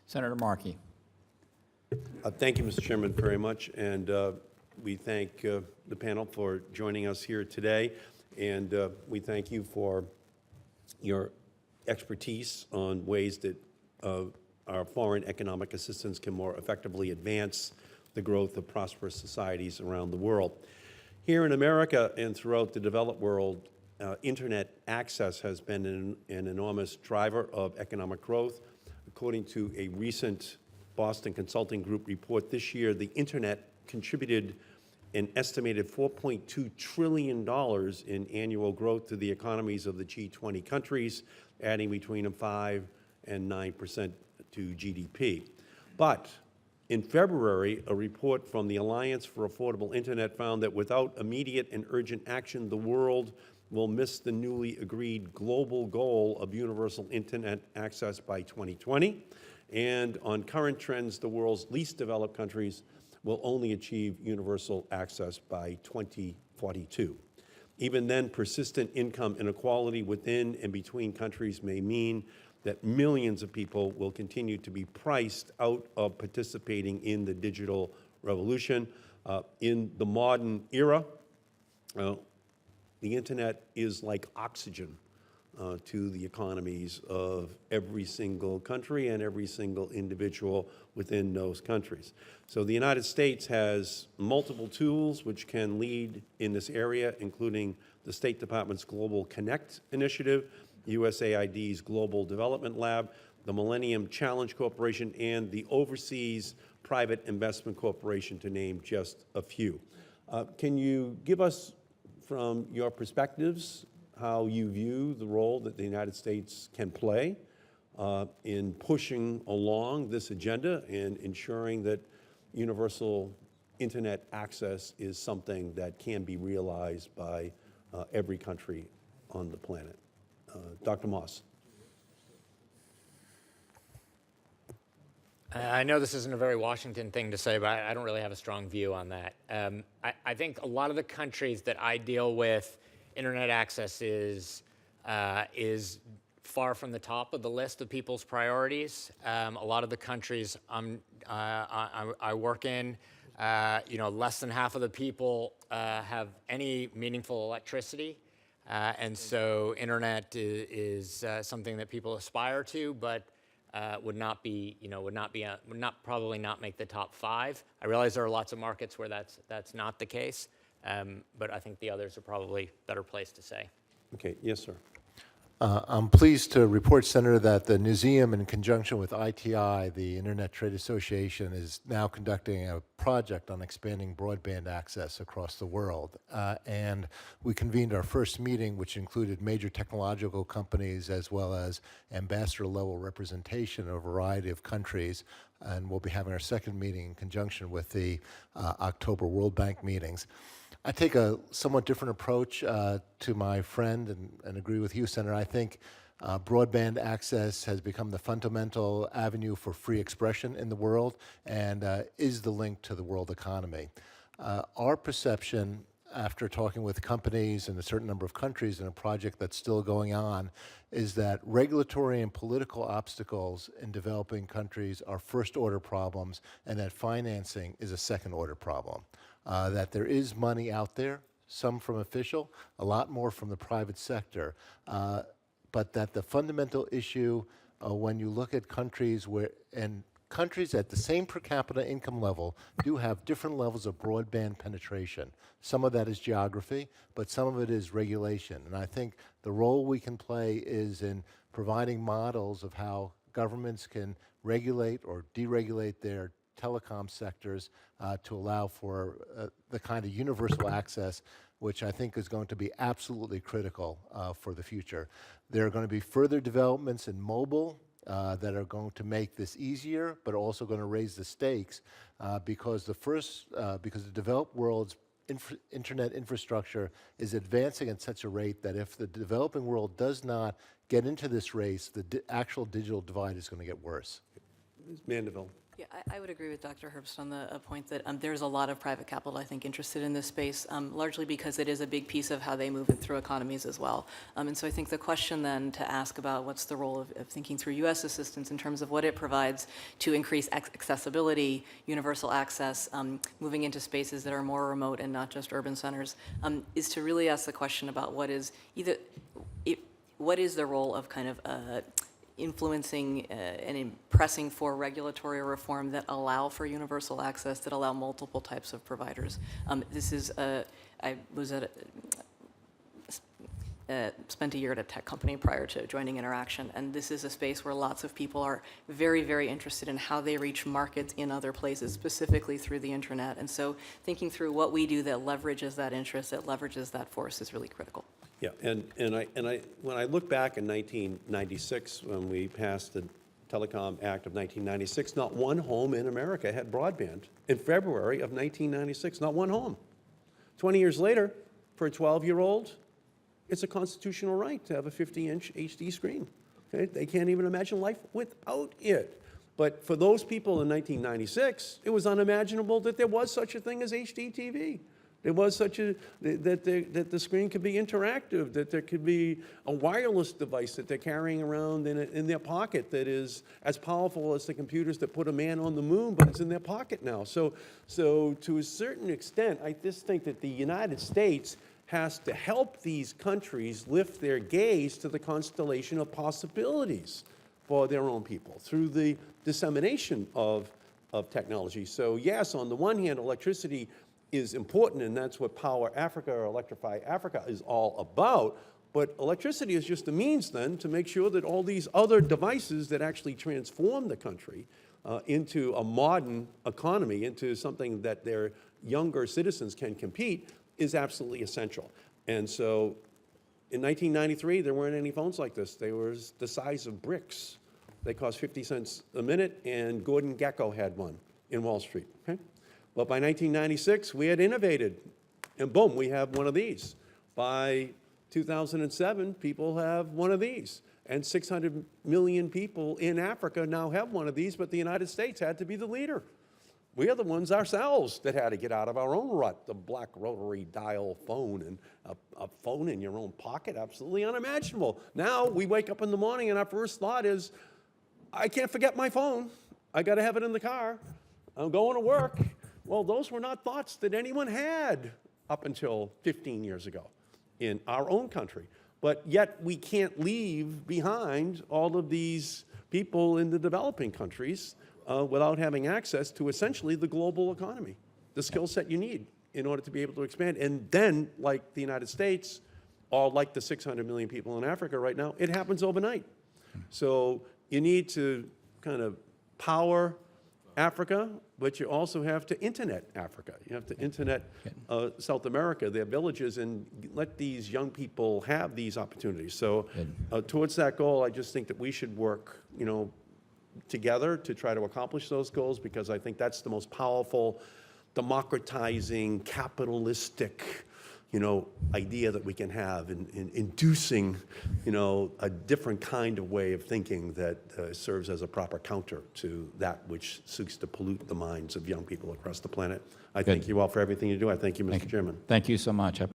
Senator Markey. Thank you, Mr. Chairman, very much, and we thank the panel for joining us here today, and we thank you for your expertise on ways that our foreign economic assistance can more effectively advance the growth of prosperous societies around the world. Here in America and throughout the developed world, Internet access has been an enormous driver of economic growth. According to a recent Boston Consulting Group report this year, the Internet contributed an estimated $4.2 trillion in annual growth to the economies of the G20 countries, adding between 5 and 9% to GDP. But in February, a report from the Alliance for Affordable Internet found that without immediate and urgent action, the world will miss the newly agreed global goal of universal Internet access by 2020. And on current trends, the world's least developed countries will only achieve universal access by 2042. Even then, persistent income inequality within and between countries may mean that millions of people will continue to be priced out of participating in the digital revolution. In the modern era, the Internet is like oxygen to the economies of every single country and every single individual within those countries. So the United States has multiple tools which can lead in this area, including the State Department's Global Connect initiative, USAID's Global Development Lab, the Millennium Challenge Corporation, and the Overseas Private Investment Corporation, to name just a few. Can you give us, from your perspectives, how you view the role that the United States can play in pushing along this agenda and ensuring that universal Internet access is something that can be realized by every country on the planet? Dr. Moss. I know this isn't a very Washington thing to say, but I don't really have a strong view on that. I think a lot of the countries that I deal with, Internet access is far from the top of the list of people's priorities. A lot of the countries I work in, less than half of the people have any meaningful electricity. And so Internet is something that people aspire to, but would probably not make the top 5. I realize there are lots of markets where that's not the case, but I think the others are probably better placed to say. Okay, yes, sir. I'm pleased to report, Senator, that the Newseum, in conjunction with ITI, the Internet Trade Association, is now conducting a project on expanding broadband access across the world. And we convened our first meeting, which included major technological companies as well as ambassador-level representation of a variety of countries. And we'll be having our second meeting in conjunction with the October World Bank meetings. I take a somewhat different approach to my friend and agree with you, Senator. I think broadband access has become the fundamental avenue for free expression in the world and is the link to the world economy. Our perception, after talking with companies in a certain number of countries in a project that's still going on, is that regulatory and political obstacles in developing countries are first-order problems and that financing is a second-order problem. That there is money out there, some from official, a lot more from the private sector, but that the fundamental issue when you look at countries countries at the same per capita income level do have different levels of broadband penetration. Some of that is geography, but some of it is regulation. And I think the role we can play is in providing models of how governments can regulate or deregulate their telecom sectors to allow for the kind of universal access which I think is going to be absolutely critical for the future. There are going to be further developments in mobile that are going to make this easier, but also going to raise the stakes because the developed world's internet infrastructure is advancing at such a rate that if the developing world does not get into this race, the actual digital divide is going to get worse. Ms. Mandaville. Yeah, I would agree with Dr. Herbst on the point that there's a lot of private capital, I think, interested in this space, largely because it is a big piece of how they move it through economies as well. And so I think the question then to ask about what's the role of thinking through U.S. assistance in terms of what it provides to increase accessibility, universal access, moving into spaces that are more remote and not just urban centers, is to really ask the question about what is the role of kind of influencing and pressing for regulatory reform that allow for universal access, that allow multiple types of providers. I was at spent a year at a tech company prior to joining Interaction, and this is a space where lots of people are very, very interested in how they reach markets in other places, specifically through the internet. And so thinking through what we do that leverages that interest, that leverages that force is really critical. Yeah, and when I look back in 1996, when we passed the Telecom Act of 1996, not one home in America had broadband. In February of 1996, not one home. 20 years later, for a 12-year-old, it's a constitutional right to have a 50-inch HD screen. Okay? They can't even imagine life without it. But for those people in 1996, it was unimaginable that there was such a thing as HD TV. There was such a, that the screen could be interactive, that there could be a wireless device that they're carrying around in their pocket that is as powerful as the computers that put a man on the moon, but it's in their pocket now. So to a certain extent, I just think that the United States has to help these countries lift their gaze to the constellation of possibilities for their own people through the dissemination of technology. So yes, on the one hand, electricity is important, and that's what Power Africa or Electrify Africa is all about. But electricity is just a means then to make sure that all these other devices that actually transform the country into a modern economy, into something that their younger citizens can compete, is absolutely essential. And so in 1993, there weren't any phones like this. They were the size of bricks. They cost 50 cents a minute, and Gordon Gekko had one in Wall Street. Okay? But by 1996, we had innovated, and boom, we have one of these. By 2007, people have one of these. And 600 million people in Africa now have one of these, but the United States had to be the leader. We are the ones ourselves that had to get out of our own rut, the black rotary dial phone, and a phone in your own pocket, absolutely unimaginable. Now we wake up in the morning and our first thought is, I can't forget my phone. I got to have it in the car. I'm going to work. Well, those were not thoughts that anyone had up until 15 years ago in our own country. But yet we can't leave behind all of these people in the developing countries without having access to essentially the global economy, the skill set you need in order to be able to expand. And then, like the United States, or like the 600 million people in Africa right now, it happens overnight. So you need to kind of power Africa, but you also have to internet Africa. You have to internet South America, their villages, and let these young people have these opportunities. So towards that goal, I just think that we should work, together to try to accomplish those goals, because I think that's the most powerful, democratizing, capitalistic, idea that we can have in inducing, a different kind of way of thinking that serves as a proper counter to that which seeks to pollute the minds of young people across the planet. I thank you all for everything you do. I thank you, Mr. Chairman. Thank you so much.